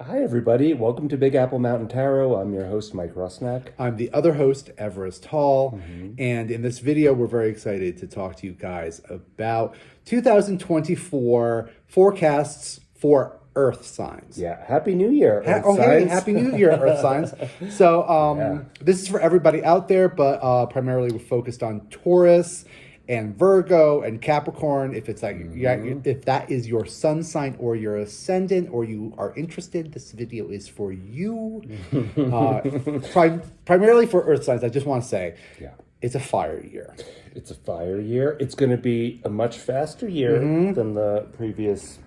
Hi, everybody. Welcome to Big Apple Mountain Tarot. I'm your host, Mike Rusnak. I'm the other host, Everest Hall. And in this video, we're very excited to talk to you guys about 2024 forecasts for Earth signs. Yeah, Happy New Year, Earth signs. Hey, Happy New Year, Earth signs. So this is for everybody out there, but primarily we're focused on Taurus and Virgo and Capricorn. If it's like if that is your sun sign or your ascendant, or you are interested, this video is for you. Primarily for Earth signs, I just want to say, it's a fire year. It's a fire year. It's going to be a much faster year than the previous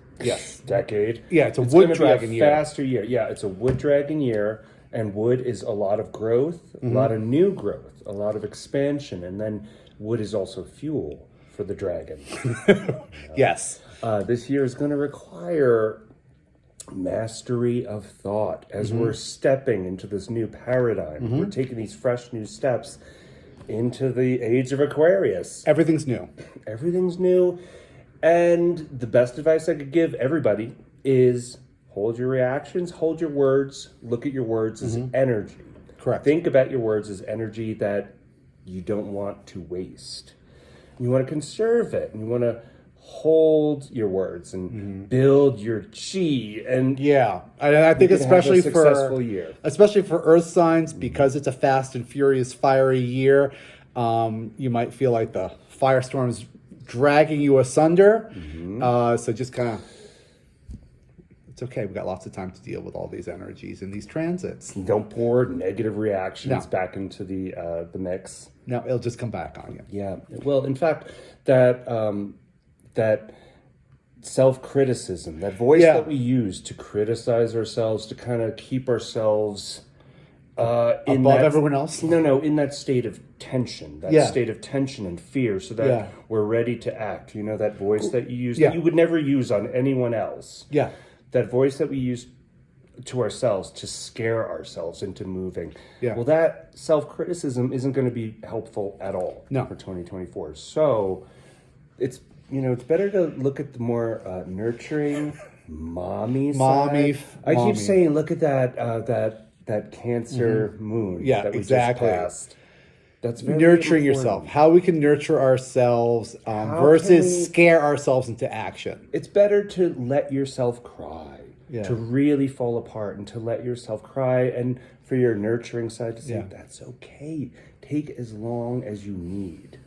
decade. Yeah, it's a wood dragon year. Faster year. Yeah, it's a wood dragon year, and wood is a lot of growth, a lot of new growth, a lot of expansion, and then wood is also fuel for the dragon. Yes. This year is going to require mastery of thought as we're stepping into this new paradigm. We're taking these fresh new steps into the age of Aquarius. Everything's new. Everything's new. And the best advice I could give everybody is hold your reactions, hold your words, look at your words as energy. Correct. Think about your words as energy that you don't want to waste. You want to conserve it, and you want to hold your words and build your chi. And I think especially especially for Earth signs, because it's a fast and furious, fiery year, you might feel like the firestorm is dragging you asunder. So just kind of, it's okay. We've got lots of time to deal with all these energies and these transits. Don't pour negative reactions back into the mix. No, it'll just come back on you. Yeah. Well, in fact, that self-criticism, that voice that we use to criticize ourselves, to kind of keep ourselves above everyone else? No, in that state of tension, state of tension and fear, so that we're ready to act. You know, that voice that you use that you would never use on anyone else. Yeah. That voice that we use to ourselves to scare ourselves into moving. Yeah. Well, that self-criticism isn't going to be helpful at all for 2024. So it's better to look at the more nurturing mommy side. I keep saying, look at that Cancer moon that we just passed. That's very nurturing important. yourself. How we can nurture ourselves versus scare ourselves into action. It's better to let yourself cry, to really fall apart, and to let yourself cry, and for your nurturing side to say, that's okay. Take as long as you need.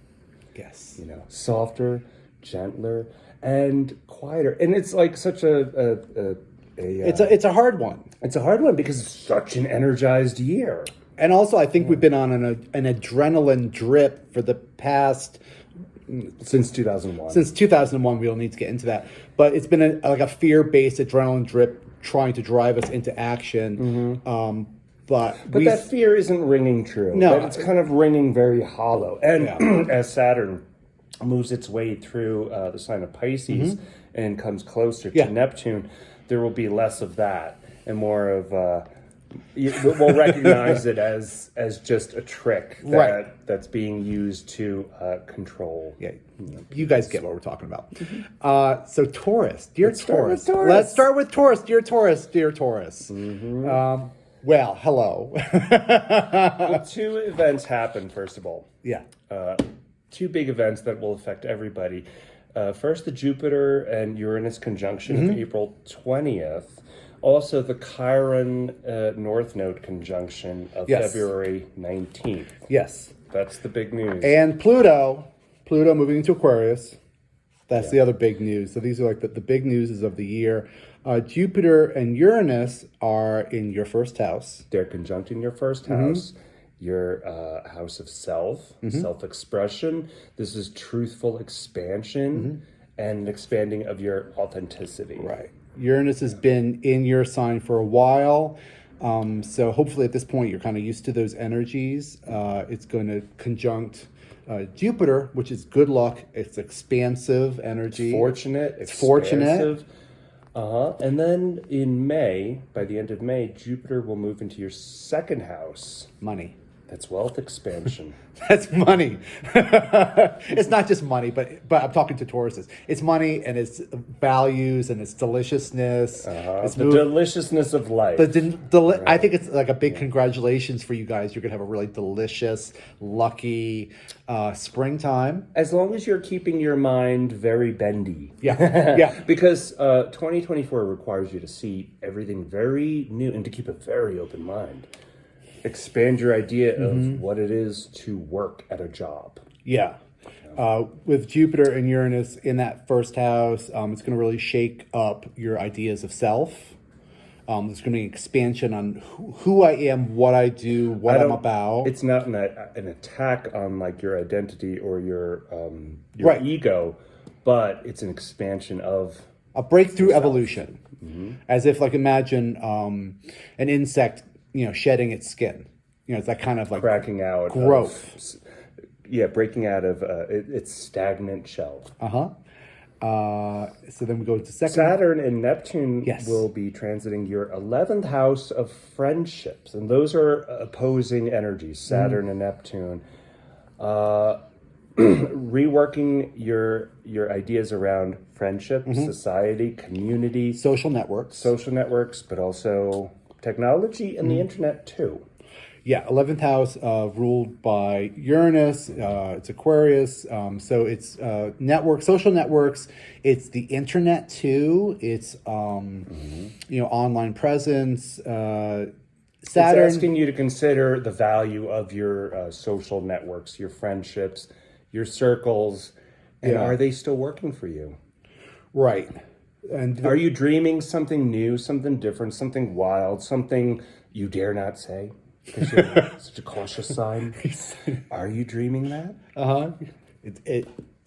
Yes. Softer, gentler, and quieter. And it's like such it's a hard one. It's a hard one because it's such an energized year. And also, I think we've been on an adrenaline drip for the past... Since 2001. Since 2001, we don't need to get into that. But it's been a fear-based adrenaline drip trying to drive us into action. But that fear isn't ringing true. No. It's kind of ringing very hollow. And as Saturn moves its way through the sign of Pisces and comes closer to Neptune, there will be less of that and more of... we'll recognize it as just a trick that's being used to control. Yeah, you guys get what we're talking about. So Taurus, dear Taurus. Let's start with Taurus, dear Taurus, dear Taurus. Well, hello. Well, two events happened, first of all. Yeah. Two big events that will affect everybody. First, the Jupiter and Uranus conjunction of April 20th. Also, the Chiron North Node conjunction of February 19th. Yes. That's the big news. And Pluto moving into Aquarius. That's the other big news. So these are like the big newses of the year. Jupiter and Uranus are in your first house. They're conjunct in your first house. Your house of self, self-expression. This is truthful expansion and expanding of your authenticity. Right. Uranus has been in your sign for a while. So hopefully at this point you're kind of used to those energies. It's going to conjunct Jupiter, which is good luck. It's expansive energy. It's fortunate. And then in May, by the end of May, Jupiter will move into your second house. Money. That's wealth expansion. That's money. It's not just money, but I'm talking to Tauruses. It's money and it's values and it's deliciousness. It's The deliciousness of life. I think it's like a big congratulations for you guys. You're going to have a really delicious, lucky springtime. As long as you're keeping your mind very bendy. Yeah. Yeah. Because 2024 requires you to see everything very new and to keep a very open mind. Expand your idea of what it is to work at a job. Yeah. With Jupiter and Uranus in that first house, it's going to really shake up your ideas of self. There's going to be an expansion on who I am, what I do, what I'm about. It's not an attack on like your identity or your Right. ego, but it's an expansion of a breakthrough evolution. As if, like, imagine an insect, shedding its skin. It's that kind of like cracking out growth. Breaking out of its stagnant shell. So then we go to second. Saturn and Neptune Yes. will be transiting your 11th house of friendships, and those are opposing energies. Saturn and Neptune, reworking your ideas around friendship, society, community, Social networks. but also technology and the internet too. Yeah, 11th house ruled by Uranus. It's Aquarius. So it's social networks. It's the internet too. It's online presence. Saturn. It's asking you to consider the value of your social networks, your friendships, your circles, and are they still working for you? Right. And Are you dreaming something new, something different, something wild, something you dare not say? Because you're such a cautious sign. Are you dreaming that?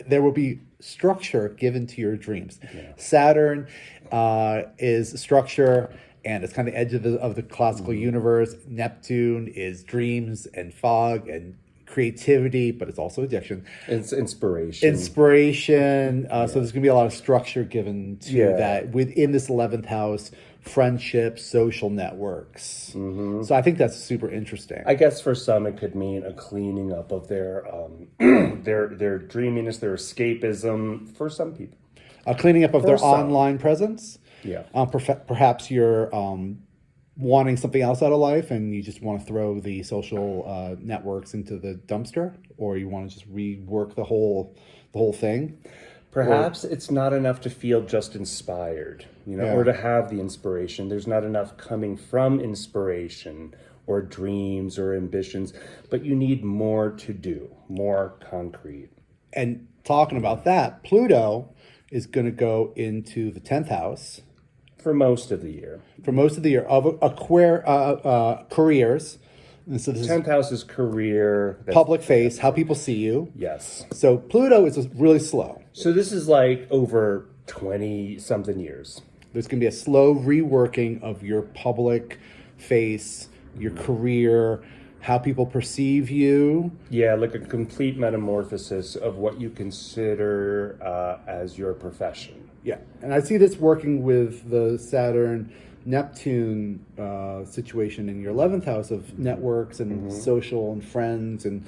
There will be structure given to your dreams. Saturn is structure, and it's kind of the edge of the classical universe. Neptune is dreams and fog and creativity, but it's also addiction. It's inspiration. So there's going to be a lot of structure given to that within this 11th house. Friendships, social networks. So I think that's super interesting. I guess for some it could mean a cleaning up of their their dreaminess, their escapism. For some people, A cleaning up of their online presence. Yeah. Perhaps you're wanting something else out of life and you just want to throw the social networks into the dumpster, or you want to just rework the whole thing. Perhaps it's not enough to feel just inspired, or to have the inspiration. There's not enough coming from inspiration or dreams or ambitions, but you need more to do, more concrete. And talking about that, Pluto is going to go into the 10th house. For most of the year. Of careers. And so this 10th house is career. public face, how people see you. Yes. So Pluto is really slow. So this is like over 20-something years. There's going to be a slow reworking of your public face, your career, how people perceive you. Yeah, like a complete metamorphosis of what you consider as your profession. Yeah, and I see this working with the Saturn-Neptune situation in your 11th house of networks and social and friends and,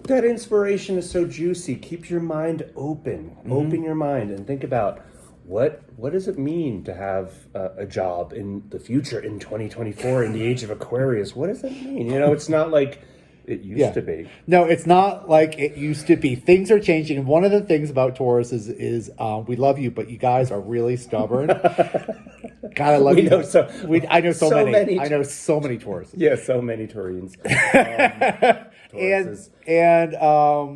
That inspiration is so juicy. Keep your mind open. Open your mind and think about what does it mean to have a job in the future in 2024 in the age of Aquarius? What does it mean? It's not like it used to be. No, it's not like it used to be. Things are changing. And one of the things about Taurus is we love you, but you guys are really stubborn. God, I love you. I know so many. I know so many Tauruses. Yeah, so many Taurians. And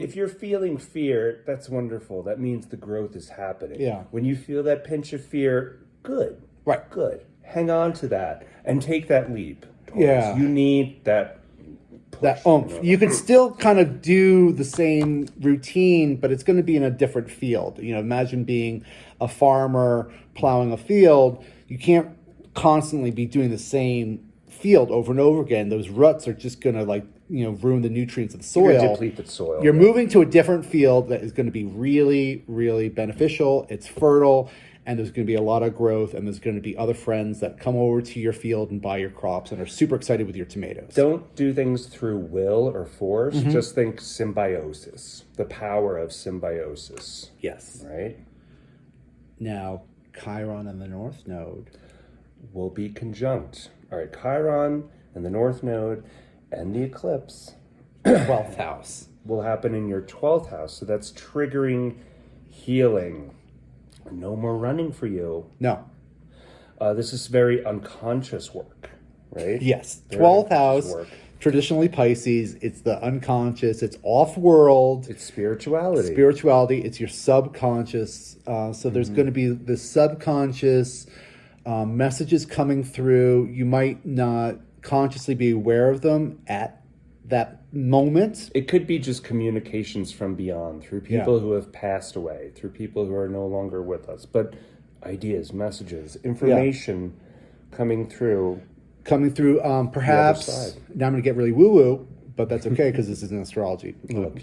if you're feeling fear, that's wonderful. That means the growth is happening. Yeah. When you feel that pinch of fear, good. Right. Good. Hang on to that and take that leap. Taurus. Yeah. You need that push. That oomph. You can still kind of do the same routine, but it's going to be in a different field. Imagine being a farmer plowing a field. You can't constantly be doing the same field over and over again. Those ruts are just going to ruin the nutrients of the soil. You're gonna deplete the soil. You're moving to a different field that is going to be really, really beneficial. It's fertile, and there's going to be a lot of growth, and there's going to be other friends that come over to your field and buy your crops and are super excited with your tomatoes. Don't do things through will or force. Just think symbiosis, the power of symbiosis. Yes. Right? Now, Chiron and the North Node will be conjunct. All right, Chiron and the North Node and the eclipse 12th house. will happen in your 12th house. So that's triggering healing. No more running for you. No. This is very unconscious work, right? Yes. Very 12th unconscious house, work. traditionally Pisces, it's the unconscious, it's off-world. It's spirituality. Spirituality, it's your subconscious. So there's going to be the subconscious messages coming through. You might not consciously be aware of them at that moment. It could be just communications from beyond, through people who have passed away, through people who are no longer with us. But ideas, messages, information coming through. Perhaps, now I'm going to get really woo-woo, but that's okay because this is an astrology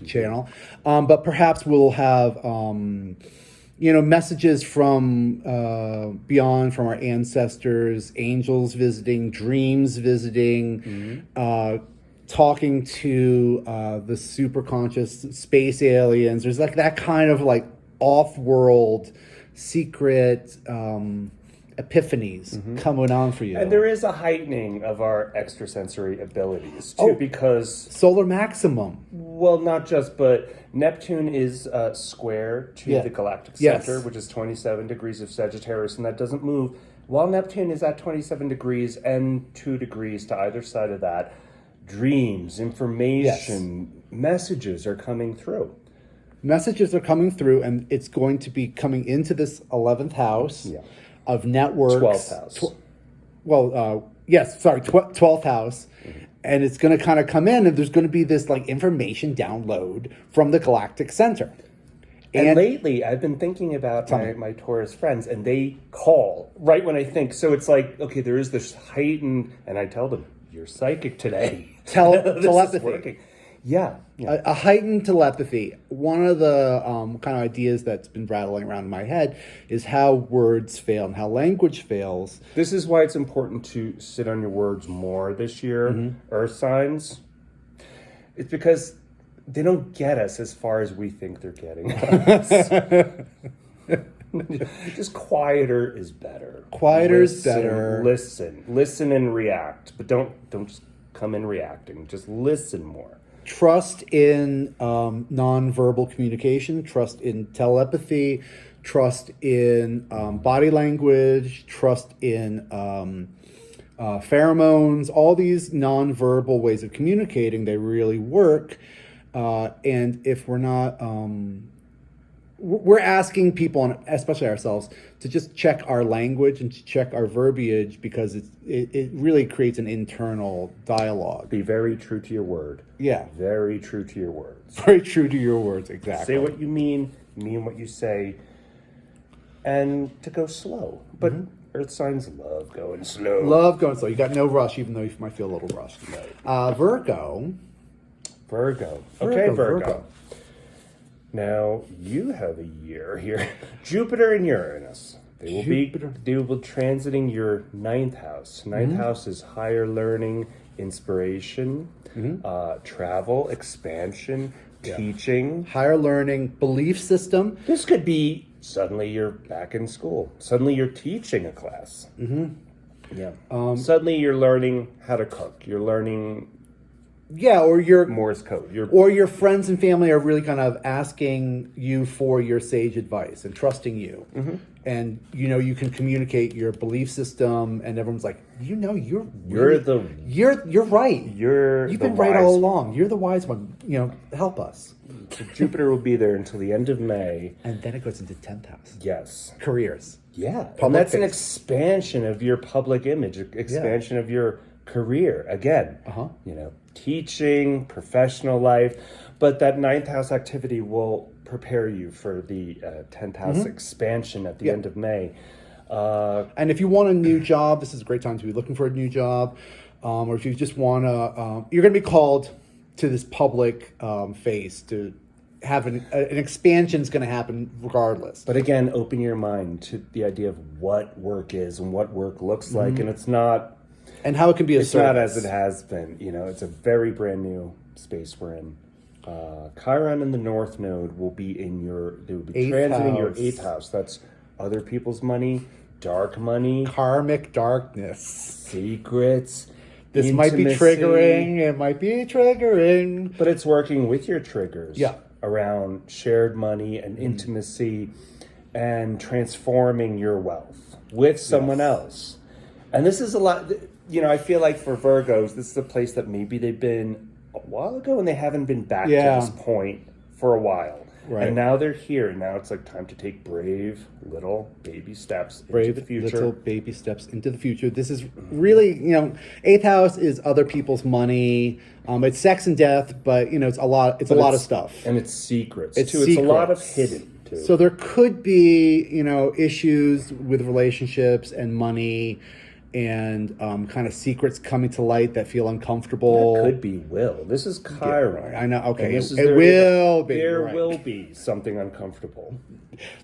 channel. But perhaps we'll have, messages from beyond, from our ancestors, angels visiting, dreams visiting, talking to the super conscious space aliens. There's like that kind of like off-world secret epiphanies coming on for you. And there is a heightening of our extrasensory abilities too, because solar maximum. Well, not just, but Neptune is square to the galactic center, which is 27 degrees of Sagittarius, and that doesn't move. While Neptune is at 27 degrees and 2 degrees to either side of that, dreams, information, messages are coming through. Messages are coming through, and it's going to be coming into this 11th house of networks. 12th house. 12th house. And it's going to kind of come in, and there's going to be this like information download from the galactic center. And lately, I've been thinking about my Taurus friends, and they call right when I think. So it's like, okay, there is this heightened, and I tell them, you're psychic today. Telepathy. Yeah. A heightened telepathy. One of the kind of ideas that's been rattling around in my head is how words fail and how language fails. This is why it's important to sit on your words more this year, Earth signs. It's because they don't get us as far as we think they're getting us. Just quieter is better. Quieter is better. Listen and react, but don't just come in reacting. Just listen more. Trust in nonverbal communication. Trust in telepathy. Trust in body language. Trust in pheromones. All these nonverbal ways of communicating, they really work. And if we're not, we're asking people, and especially ourselves, to just check our language and to check our verbiage, because it really creates an internal dialogue. Be very true to your word. Yeah. Very true to your words. Very true to your words, exactly. Say what you mean what you say, and to go slow. But Earth signs love going slow. Love going slow. You got no rush, even though you might feel a little rushed. Virgo. Okay, Virgo. Now, you have a year here. Jupiter and Uranus. They will be transiting your 9th house. 9th house is higher learning, inspiration, travel, expansion, teaching. Higher learning, belief system. This could be suddenly you're back in school. Suddenly you're teaching a class. Suddenly you're learning how to cook. You're learning... or your Morse code. Or your friends and family are really kind of asking you for your sage advice and trusting you. And, you can communicate your belief system, and everyone's like, you're right. You've been right all along. You're the wise one. Help us. So Jupiter will be there until the end of May. And then it goes into 10th house. Yes. Careers. Yeah. And that's an expansion of your public image, expansion of your career. Again, teaching, professional life. But that 9th house activity will prepare you for the 10th house expansion at the end of May. And if you want a new job, this is a great time to be looking for a new job. Or if you just want to, you're going to be called to this public face to have an expansion is going to happen regardless. But again, open your mind to the idea of what work is and what work looks like, and it's not, and how it can be a it's service. not as it has been. You know, it's a very brand new space we're in. Chiron in the North Node will be they will be transiting your 8th house. That's other people's money, dark money, Karmic darkness, secrets. This might be triggering. It might be triggering. But it's working with your triggers. Yeah. Around shared money and intimacy and transforming your wealth with someone else. And this is a lot, you know, I feel like for Virgos, this is a place that maybe they've been a while ago and they haven't been back to this point for a while. Right. And now they're here. Now it's like time to take brave little baby steps into the future. Little baby steps into the future. This is really, you know, 8th house is other people's money. It's sex and death, but you know, it's a lot. It's a lot of stuff, and it's secrets it's too. Secrets. It's a lot of hidden too. So there could be, you know, issues with relationships and money. And kind of secrets coming to light that feel uncomfortable. That could be will. This is Chiron. I know. Okay, it will be. There will be something uncomfortable.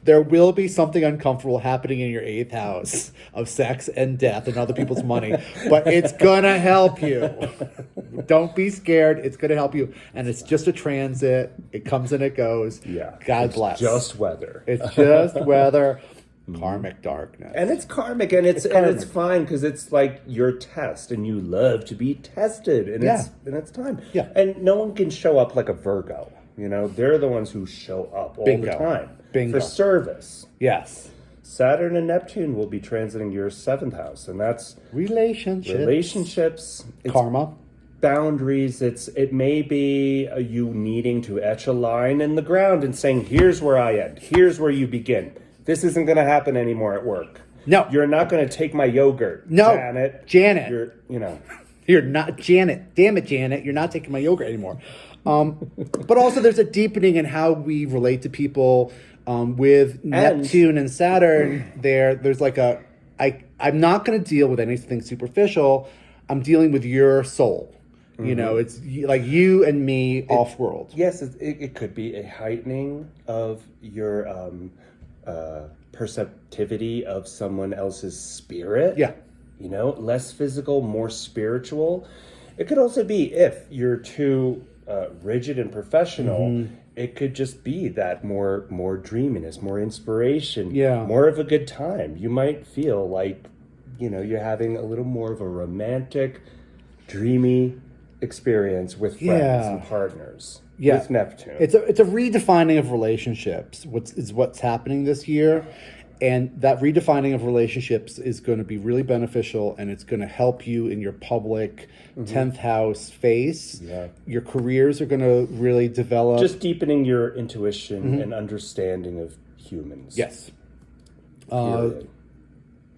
There will be something uncomfortable happening in your 8th house of sex and death and other people's money, but it's gonna help you. Don't be scared. It's gonna help you, and it's just a transit. It comes and it goes. Yeah. God bless. Just weather. It's just weather. Karmic darkness, and it's karmic, and it's fine because it's like your test, and you love to be tested, and it's time. Yeah, and no one can show up like a Virgo. You know, they're the ones who show up all the time for service. Yes. Saturn and Neptune will be transiting your 7th house, and that's relationships, karma, boundaries. It may be you needing to etch a line in the ground and saying, "Here's where I end. Here's where you begin." This isn't going to happen anymore at work. No. You're not going to take my yogurt. No. Janet. You're not Janet. Damn it, Janet. You're not taking my yogurt anymore. But also there's a deepening in how we relate to people with Neptune and Saturn. There's like I'm not going to deal with anything superficial. I'm dealing with your soul. Mm-hmm. You know, it's like you and me off-world. Yes, it could be a heightening of your perceptivity of someone else's spirit. Yeah. You know, less physical, more spiritual. It could also be if you're too rigid and professional, it could just be that more dreaminess, more inspiration, more of a good time. You might feel like, you know, you're having a little more of a romantic, dreamy experience with friends and partners. With Neptune. It's a redefining of relationships. What's happening this year, and that redefining of relationships is going to be really beneficial, and it's going to help you in your public 10th house face. Yeah. Your careers are going to really develop. Just deepening your intuition and understanding of humans. Yes. Pluto.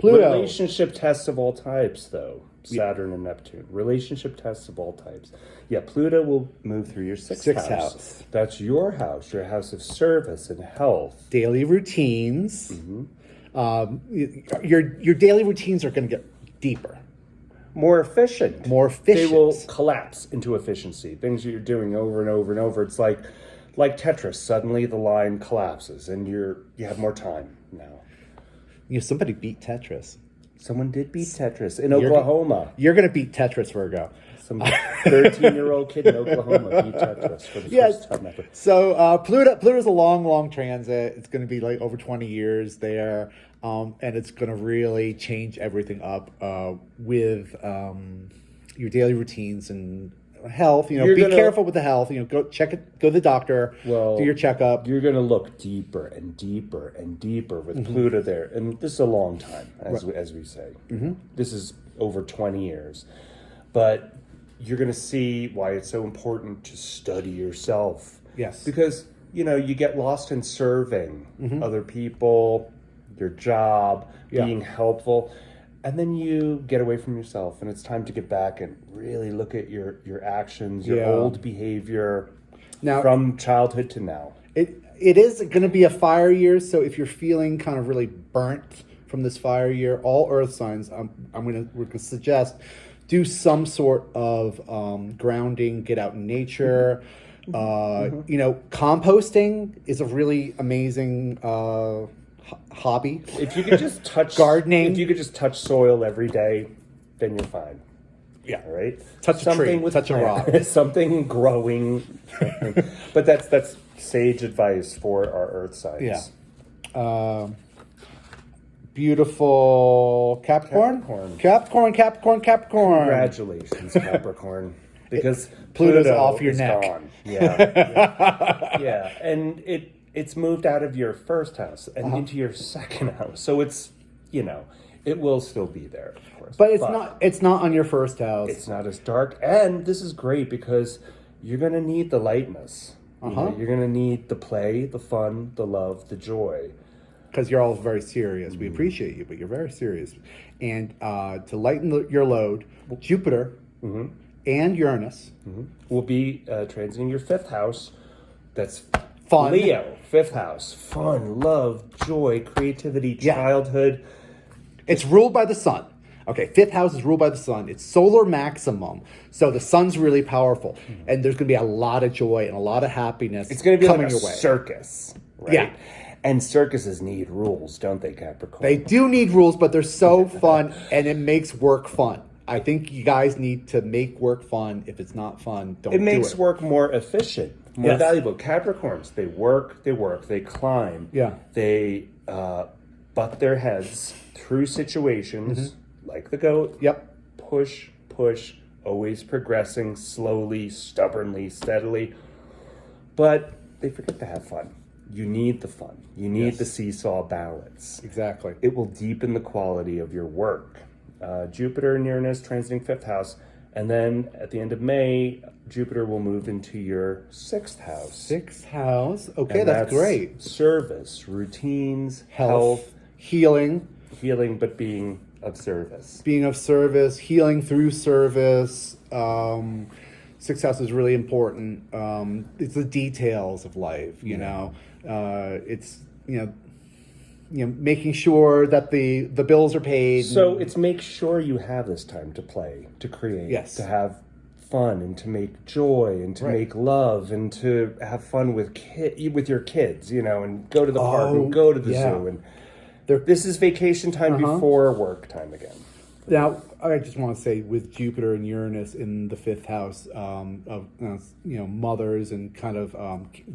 Relationship tests of all types, though. Saturn and Neptune. Relationship tests of all types. Yeah, Pluto will move through your 6th house. That's your house of service and health. Daily routines. Your daily routines are going to get deeper. More efficient. They will collapse into efficiency. Things that you're doing over and over and over. It's like Tetris. Suddenly the line collapses and you have more time now. You know, somebody beat Tetris. Someone did beat Tetris in Oklahoma. You're going to beat Tetris, Virgo. Some 13-year-old kid in Oklahoma beat Tetris for the first time ever. So Pluto's a long transit. It's going to be like over 20 years there. And it's going to really change everything up with your daily routines and health. You know, be careful with the health. You know, go to the doctor. Do your checkup. You're going to look deeper and deeper and deeper with Pluto there, and this is a long time, as we say. This is over 20 years, but you're going to see why it's so important to study yourself. Yes, because you know you get lost in serving other people, your job, being helpful. And then you get away from yourself, and it's time to get back and really look at your actions, your old behavior from childhood to now. It is going to be a fire year, so if you're feeling kind of really burnt from this fire year, all earth signs, we're going to suggest do some sort of grounding, get out in nature, You know, composting is a really amazing hobby. If you could just touch Gardening. if you could just touch soil every day, then you're fine. Yeah. All right. Touch a tree, touch a rock. Something growing. But that's sage advice for our Earth signs. Yeah. Beautiful Capricorn. Capricorn. Congratulations, Capricorn. Because Pluto's off your is neck. gone. Yeah. And it's moved out of your first house and into your second house. So it's, you know, it will still be there, of course. But it's not on your first house. It's not as dark. And this is great because you're going to need the lightness. You know, you're going to need the play, the fun, the love, the joy. Because you're all very serious. We appreciate you, but you're very serious. And to lighten your load, Jupiter and Uranus will be transiting your fifth house. That's fun. Leo, fifth house. Fun, love, joy, creativity, childhood. It's ruled by the sun. Okay, fifth house is ruled by the sun. It's solar maximum. So the sun's really powerful. And there's going to be a lot of joy and a lot of happiness. It's going to be coming like a your way. Circus, right? Yeah. And circuses need rules, don't they, Capricorn? They do need rules, but they're so fun and it makes work fun. I think you guys need to make work fun. If it's not fun, don't do it. It makes work more efficient, more valuable. Capricorns, they work, they climb. Yeah. They butt their heads through situations like the goat. Yep. Push, always progressing slowly, stubbornly, steadily. But they forget to have fun. You need the fun. You need the seesaw balance. Exactly. It will deepen the quality of your work. Jupiter and Uranus transiting fifth house. And then at the end of May, Jupiter will move into your sixth house. Sixth house. Okay, And that's great. Service, routines, Health, healing. but being of service. Being of service, healing through service. Sixth house is really important. It's the details of life, you know. It's making sure that the bills are paid. So it's make sure you have this time to play, to create, to have fun, and to make joy, and to make love, and to have fun with your kids, you know, and go to the park and go to the zoo. And this is vacation time before work time again. Now, I just want to say, with Jupiter and Uranus in the fifth house of mothers and kind of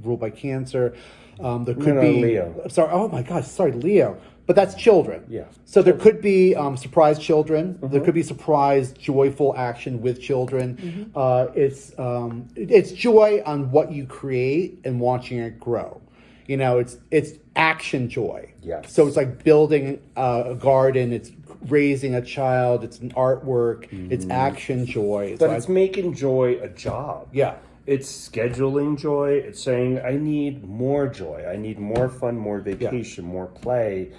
ruled by Cancer, there could be Leo. Sorry, oh my gosh, sorry, Leo. But that's children. Yeah. So there could be surprise children. There could be surprise, joyful action with children. It's joy on what you create and watching it grow. You know, it's action joy. Yes. So it's like building a garden. It's raising a child. It's an artwork. It's action joy. But it's making joy a job. Yeah. It's scheduling joy. It's saying, I need more joy. I need more fun, more vacation, more play.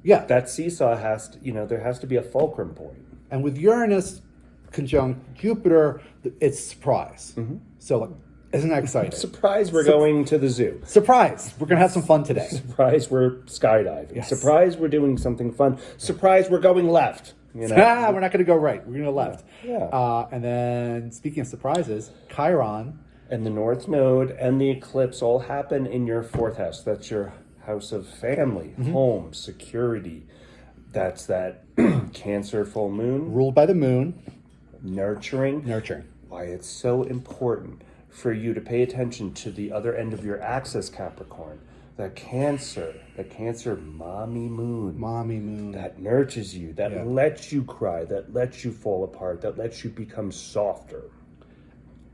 Yeah. That seesaw there has to be a fulcrum point. And with Uranus conjunct Jupiter, it's surprise. So, like, isn't that exciting? Surprise, we're going to the zoo. Surprise, we're going to have some fun today. Surprise, we're skydiving. Yes. Surprise, we're doing something fun. Surprise, we're going left. You know? We're not going to go right. We're going to left. Yeah. And then, speaking of surprises, Chiron. And the North Node and the eclipse all happen in your fourth house. That's your house of family, home, security. That's that Cancer full moon. Ruled by the moon. Nurturing. Why it's so important for you to pay attention to the other end of your axis, Capricorn. That Cancer mommy moon. That nurtures you, that lets you cry, that lets you fall apart, that lets you become softer.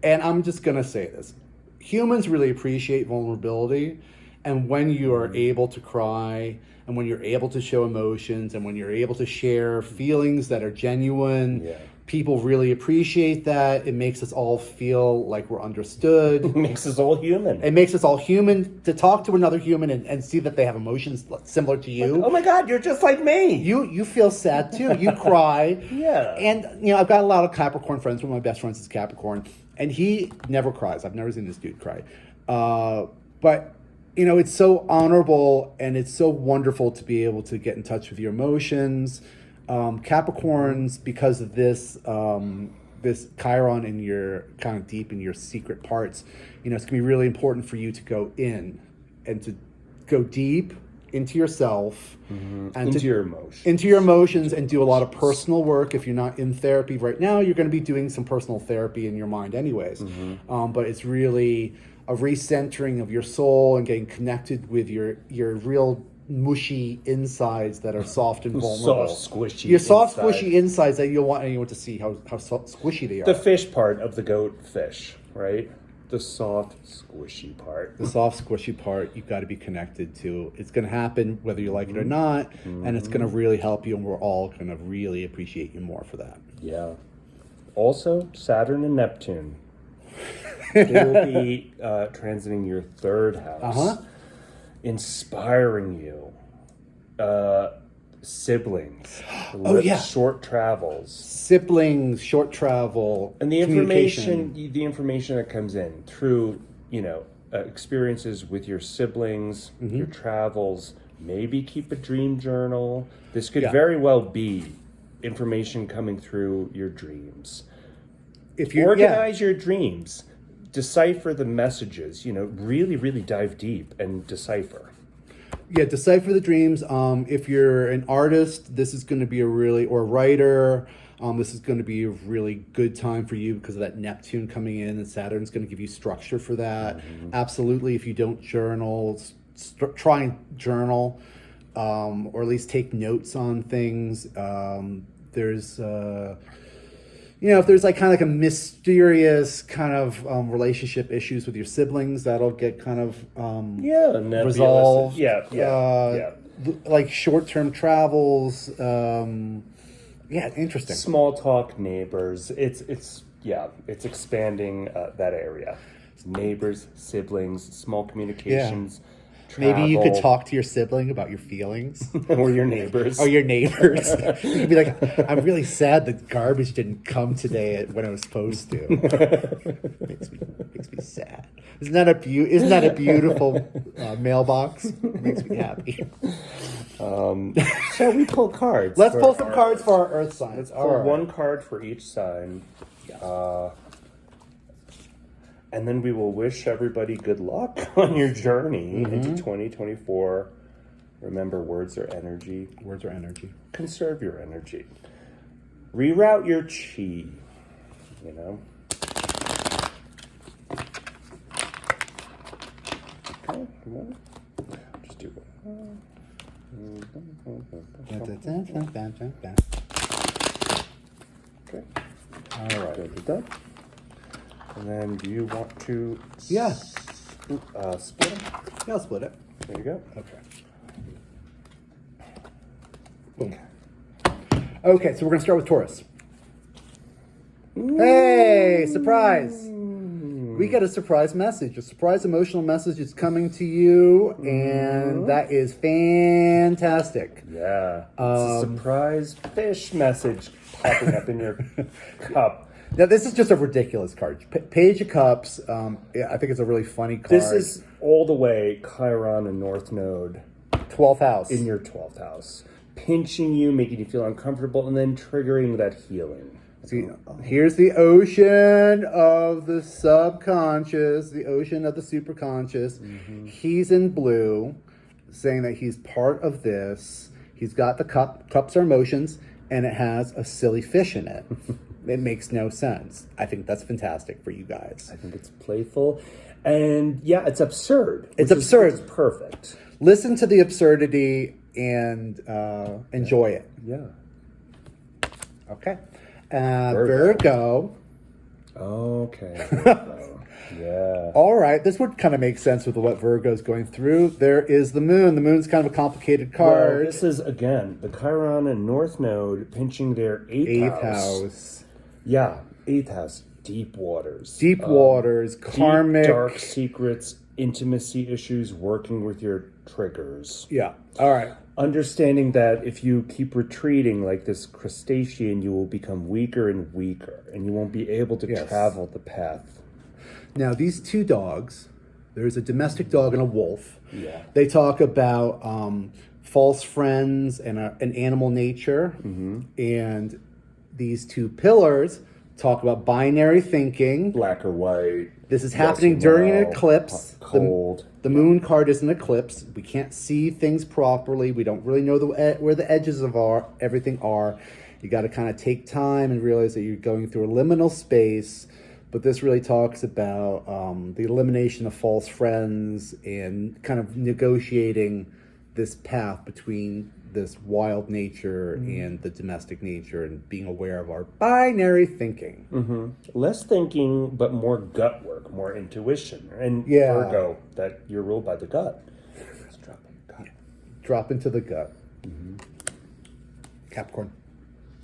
And I'm just going to say this. Humans really appreciate vulnerability. And when you are able to cry, and when you're able to show emotions, and when you're able to share feelings that are genuine, people really appreciate that. It makes us all feel like we're understood. It makes us all human. It makes us all human to talk to another human and see that they have emotions similar to you. Like, oh my God, you're just like me. You feel sad too. You cry. Yeah. And, I've got a lot of Capricorn friends. One of my best friends is Capricorn. And he never cries. I've never seen this dude cry. But, it's so honorable and it's so wonderful to be able to get in touch with your emotions. Capricorns, because of this, this Chiron in your kind of deep in your secret parts, you know, it's gonna be really important for you to go in and to go deep into yourself and into your emotions. Into your emotions and do a lot of personal work. If you're not in therapy right now, you're going to be doing some personal therapy in your mind anyways. But it's really a recentering of your soul and getting connected with your real mushy insides that are soft and vulnerable. Soft, squishy. Your soft, squishy insides that you don't want anyone to see how soft, squishy they are. The fish part of the goat fish, right? The soft, squishy part. The soft, squishy part you've got to be connected to. It's going to happen whether you like it or not, and it's going to really help you, and we're all going to really appreciate you more for that. Yeah. Also, Saturn and Neptune. They will be transiting your third house, inspiring you. Siblings. Short travels. Siblings, short travel, and the information that comes in through, you know, experiences with your siblings, your travels. Maybe keep a dream journal. This could very well be information coming through your dreams. If you organize your dreams, decipher the messages. You know, really, really dive deep and decipher. Yeah, decipher the dreams. If you're an artist, this is going to be or a writer, this is going to be a really good time for you because of that Neptune coming in, and Saturn's going to give you structure for that. Absolutely. If you don't journal, try and journal, or at least take notes on things. There's you know, if there's like kind of like a mysterious kind of relationship issues with your siblings, that'll get kind of resolved. Like short-term travels. Interesting. Small talk neighbors. It's expanding that area. Neighbors, siblings, small communications. Travel. Maybe you could talk to your sibling about your feelings. Or your neighbors. You could be like, I'm really sad that garbage didn't come today when it was supposed to. makes me sad. Isn't that a beautiful mailbox? It makes me happy. Shall we pull cards? Let's pull some cards for our Earth signs. Let's pull one card for each sign. Yes. And then we will wish everybody good luck on your journey into 2024. Remember, words are energy. Words are energy. Conserve your energy. Reroute your chi. You know? Okay, just do one. Okay. All right. Done. And then do you want to split them? Yeah, I'll split it. There you go. Okay. Okay, so we're going to start with Taurus. Hey, surprise! We get a surprise message. A surprise emotional message is coming to you, and that is fantastic. Yeah. It's a surprise fish message popping up in your cup. Now, this is just a ridiculous card. Page of Cups. I think it's a really funny card. This is all the way Chiron and North Node. 12th house. In your 12th house. Pinching you, making you feel uncomfortable, and then triggering that healing. See, here's the ocean of the subconscious, the ocean of the superconscious. He's in blue, saying that he's part of this. He's got the cup. Cups are emotions, and it has a silly fish in it. It makes no sense. I think that's fantastic for you guys. I think it's playful. And yeah, it's absurd. It's absurd. It's perfect. Listen to the absurdity and enjoy it. Yeah. Okay. Virgo. Okay. Virgo. Yeah. All right. This would kind of make sense with what Virgo's going through. There is the moon. The moon's kind of a complicated card. Well, this is, again, the Chiron and North Node pinching their eighth house. Yeah, 8th house, deep waters. Deep waters, karmic. Deep, dark secrets, intimacy issues, working with your triggers. Yeah, all right. Understanding that if you keep retreating like this crustacean, you will become weaker and weaker, and you won't be able to travel the path. Now, these two dogs, there's a domestic dog and a wolf. Yeah. They talk about false friends and animal nature, and these two pillars talk about binary thinking. Black or white. This is yes happening or during no, an eclipse. Cold. The moon card is an eclipse. We can't see things properly. We don't really know where the edges of everything are. You got to kind of take time and realize that you're going through a liminal space. But this really talks about the elimination of false friends and kind of negotiating this path between this wild nature and the domestic nature, and being aware of our binary thinking. Less thinking, but more gut work, more intuition. And Yeah. Virgo, that you're ruled by the gut. Let's drop in the gut. Drop into the gut. Capricorn.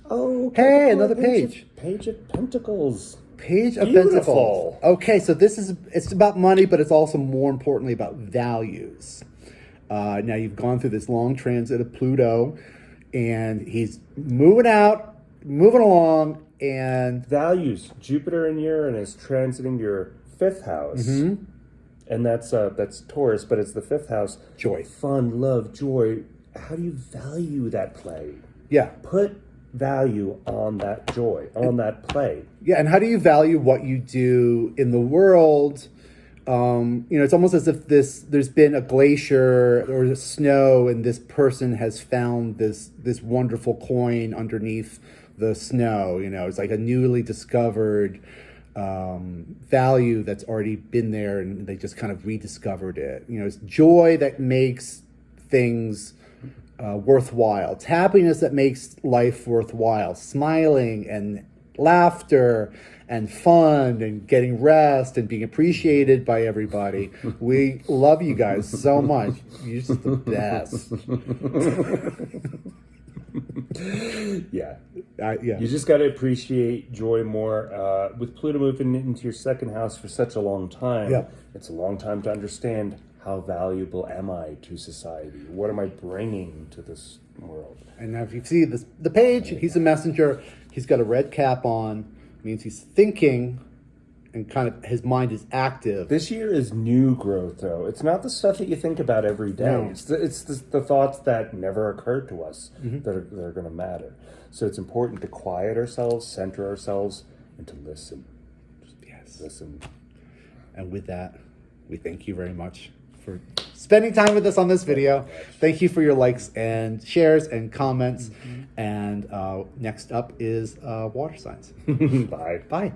Oh, Hey, another page. Page of Pentacles. Page of Beautiful. Pentacles. Okay, so it's about money, but it's also more importantly about values. Now you've gone through this long transit of Pluto, and he's moving along, and Values. Jupiter and Uranus transiting your 5th house. And that's Taurus, but it's the 5th house. Joy. Fun, love, joy. How do you value that play? yeah, Put value on that joy, on that play. yeah. And how do you value what you do in the world? It's almost as if there's been a glacier or snow, and this person has found this wonderful coin underneath the snow. It's like a newly discovered value that's already been there, and they just kind of rediscovered it. It's joy that makes things worthwhile. It's happiness that makes life worthwhile. Smiling and laughter and fun and getting rest and being appreciated by everybody. We love you guys so much. You're just the best. Yeah. Yeah. You just got to appreciate joy more. With Pluto moving into your 2nd house for such a long time, Yeah. it's a long time to understand how valuable am I to society? What am I bringing to this world? And now if you see the page, he's a messenger. He's got a red cap on. Means he's thinking, and kind of his mind is active. This year is new growth, though. It's not the stuff that you think about every day. No. It's the thoughts that never occurred to us that are going to matter. So it's important to quiet ourselves, center ourselves, and to listen. Yes. Listen. And with that, we thank you very much for spending time with us on this video. Thank you for your likes and shares and comments. And next up is water signs. Bye. Bye.